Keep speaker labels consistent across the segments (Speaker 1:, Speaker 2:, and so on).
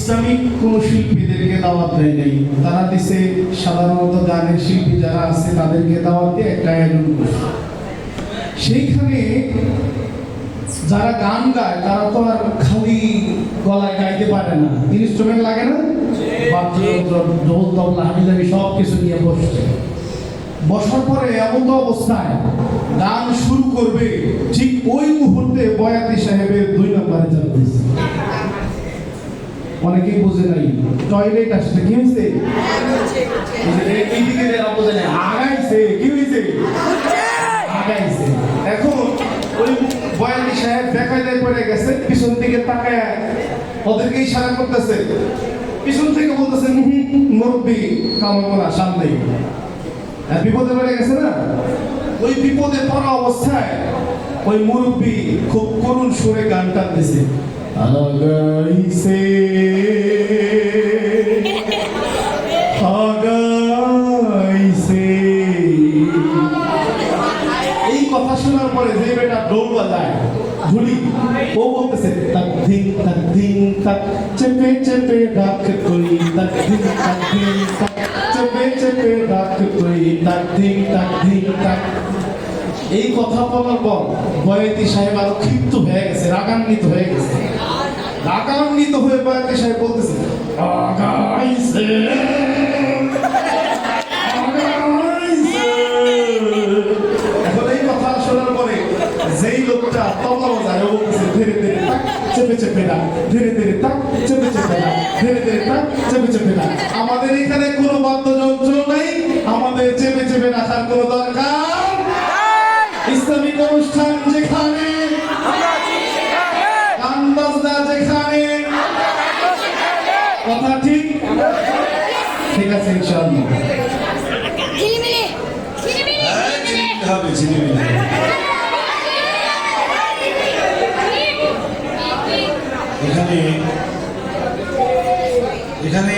Speaker 1: Islamic কোন শিল্পীদেরকে দাওয়াত দেয় নাই, তারা দিছে সাধারণত গানের শিল্পী যারা আছে তাদেরকে দাওয়াত দিয়ে একটা আয়োজন করছে। সেইখানে যারা গান গায় তারা তো আর খালি গলায় গাইতে পারে না, ইনস্ট্রুমেন্ট লাগে না, বাদ্যযন্ত্র ঢোল তবলা হাবিজাবি সব কিছু নিয়ে বসছে। বসার পরে এমন তো অবস্থায় গান শুরু করবে, ঠিক ওই মুহূর্তে বয়াতি সাহেবের 2 নম্বরে চলতেছে। অনেকেই বোঝে নাই, টয়লেট আসছে, কি হয়েছে আগাইছে, কি হয়েছে আগাইছে। এখন ওই বয়াতি সাহেব বেকায়দায় পড়ে গেছে, পিছন থেকে তাকায় ওদেরকে ইশারা করতেছে, পিছন থেকে বলতেছে মুরব্বী কামাবো না, সামনেই বিপদে পড়ে গেছে না। ওই বিপদে পড়া অবস্থায় ওই মুরব্বী খুব করুণ সুরে গান টানতেছে, আগাইছে আগাইছে। এই কথা শোনার পরে যে বেটা ঢোল বাজায় ঝুলি, ও বলতেছে তাক ধিং তাক চেপে চেপে ডাক কই, তাক ধিং তাক চেপে চেপে ডাক কই, তাক ধিং তাক। এই কথা বলার পর বয়াতি সাহেব আরো ক্ষিপ্ত হয়ে গেছে, রাগান্বিত হয়ে গেছে। রাগান্বিত হয়ে বয়াতি সাহেব বলতেছে আগাইছে আগাইছে। এখন এই কথা শোনার পরে যেই লোকটা তবলা বাজায় ও বলতেছে ধীরে ধীরে তাক চেপে চেপে ডাক, ধীরে ধীরে তাক চেপে চেপে ডাক, ধীরে ধীরে তাক চেপে চেপে ডাক। আমাদের এখানে কোনো বাদ্যযন্ত্র নেই, আমাদের চেপে চেপে রাখার কোনো দরকার। ইসলামিক অনুষ্ঠান যেখানে, গান বাজনা যেখানে, কথা ঠিক ঠিক আছে ইনশাআল্লাহ।
Speaker 2: এখানে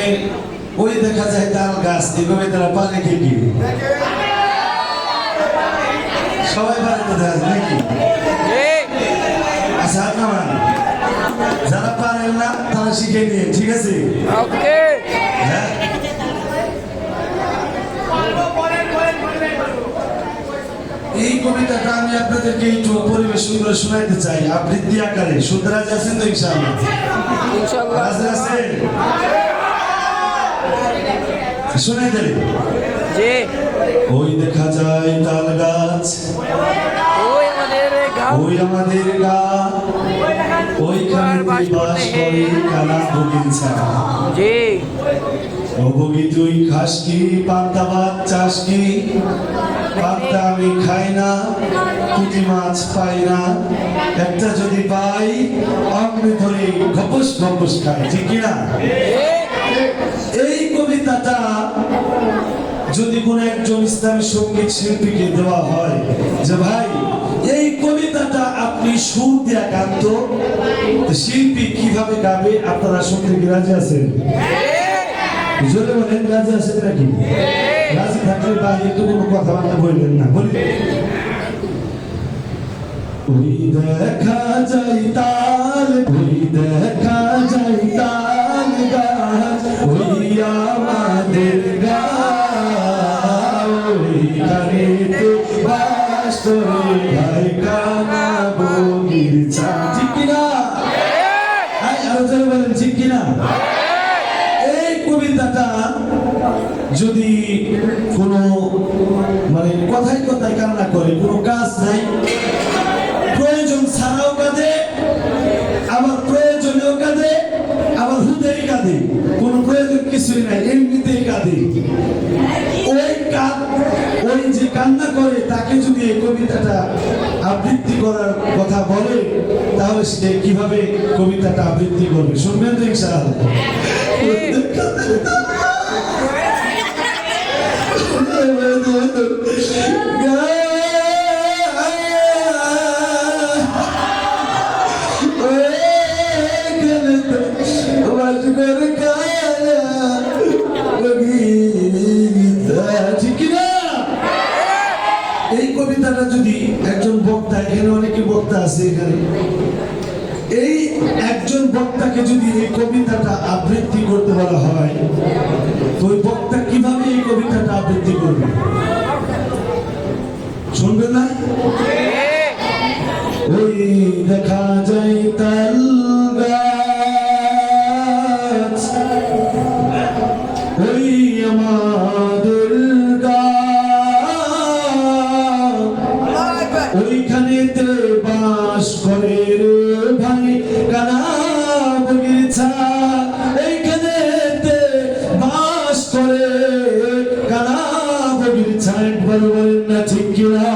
Speaker 2: ওই দেখা যায় তাল গাছ, এভাবে তারা পারে কি সবাই পারে তো দেখা যায় নাকি? আচ্ছা আপনারা যারা পারেন না তারা শিখে নিয়ে, ঠিক আছে? হ্যাঁ, এই কবিতাটা আমি আপনাদেরকে একটু পরিবেশন করে শোনাইতে চাই আবৃত্তি আকারে। সুন্দরাজ আছেন তো ইনশাআল্লাহ? আছেন, শোনাই দিলে। ওই দেখা যায় তাল গাছ, ওই আমাদের গা, ওইখানে বাস করে কানা বগিচা। ও বগি তুই খাস কি, পান্তা ভাত চাস কি? পান্তা আমি খাই না, পুঁটি মাছ পাই না, একটা যদি পাই অমনি ধরে ঘপস ঘপস খাই, ঠিক কিনা? এই কবিতাটা যদি কোন একজন ইসলামী সঙ্গীত শিল্পীকে দেওয়া হয় যে ভাই এই কবিতাটা আপনি সুর দিয়ে গান তো, শিল্পী কিভাবে গাবে, আপনারা শুনতে কি রাজি আছেন? জোরে বলেন, রাজি আছেন নাকি? রাজি থাকলে বাইরে তো কোনো কথাবার্তা বলবেন না, বলি। ওই দেখা যায় তাল, ওই দেখা যায় তাল গাছ, ওই আমাদের গা, ওইখানে তো বাস করে ভাই কানা বগিচা, ঠিক কিনা? আরো জোরে বলেন, ঠিক কিনা? এই কবিতাটা যদি কোনো মানে কথায় কথায় কান্না করে, কোনো কাজ নাই, প্রয়োজন ছাড়াও কাঁদে, আবার প্রয়োজনেও কাঁদে, আবার হুদেই কাঁদে, কোনো প্রয়োজন কিছুই নাই, এমনিতেই কাঁদে। ওই যে কান্না করে তাকে যদি এই কবিতাটা আবৃত্তি করার কথা বলে, তাহলে সে কিভাবে কবিতাটা আবৃত্তি করবে? শুনবেন তো ইনশাআল্লাহ? এই কবিতাটা যদি একজন বক্তা, এখানে অনেকে বক্তা আছে, এখানে এই একজন বক্তাকে যদি এই কবিতাটা আবৃত্তি করতে বলা হয়, তো ওই বক্তা কিভাবে এই কবিতাটা আবৃত্তি করবে? শুনবে না? ওই দেখা যায় তাল গাছ, ওই আমাদের গাছ, ওইখানেতে বাস করে রে ভাই কানা বগিরছা, এইখানেতে বাস করে কানা বগিরছা। একবার বলেন না ঠিক কিনা?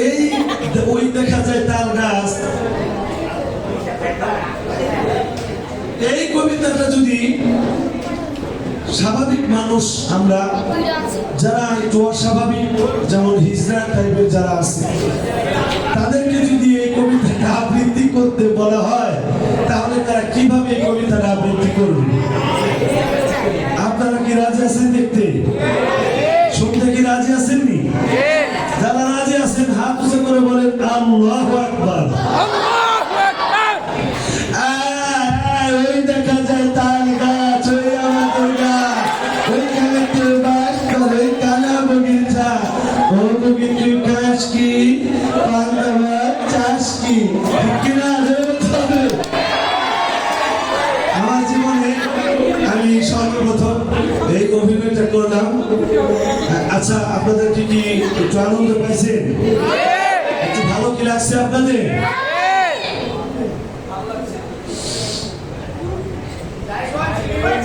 Speaker 2: এই ওই দেখা যায় তাল গাছ, এই কবিতাটা যদি স্বাভাবিক মানুষ, আমরা যারা একটু অস্বাভাবিক, যেমন হিজড়া টাইপের যারা আছে, তাদেরকে যদি এই কবিতাটা আবৃত্তি করতে বলা হয়, তাহলে তারা কিভাবে এই কবিতাটা আবৃত্তি করবে? আপনারা কি রাজি আছেন দেখতে? শুনতে কি রাজি আছেননি? যারা রাজি আছেন হাত উঁচু করে বলেন আল্লাহু আকবার। ওই দেখা যায় তাল গাছ, ওই আমাদের গাছ, ওইখানে কেউ বাস করে কানা বগিচা, ও বগিচু গাছ কি পান্তাভাত চাষ কি, ঠিক কিনা? হবে। আমার জীবনে আমি সর্বপ্রথম এই অভিনয়টা করলাম। আচ্ছা, আপনাদের কি একটু আনন্দ পাইছেন? একটু ভালো কি লাগছে আপনাদের?
Speaker 3: Vai,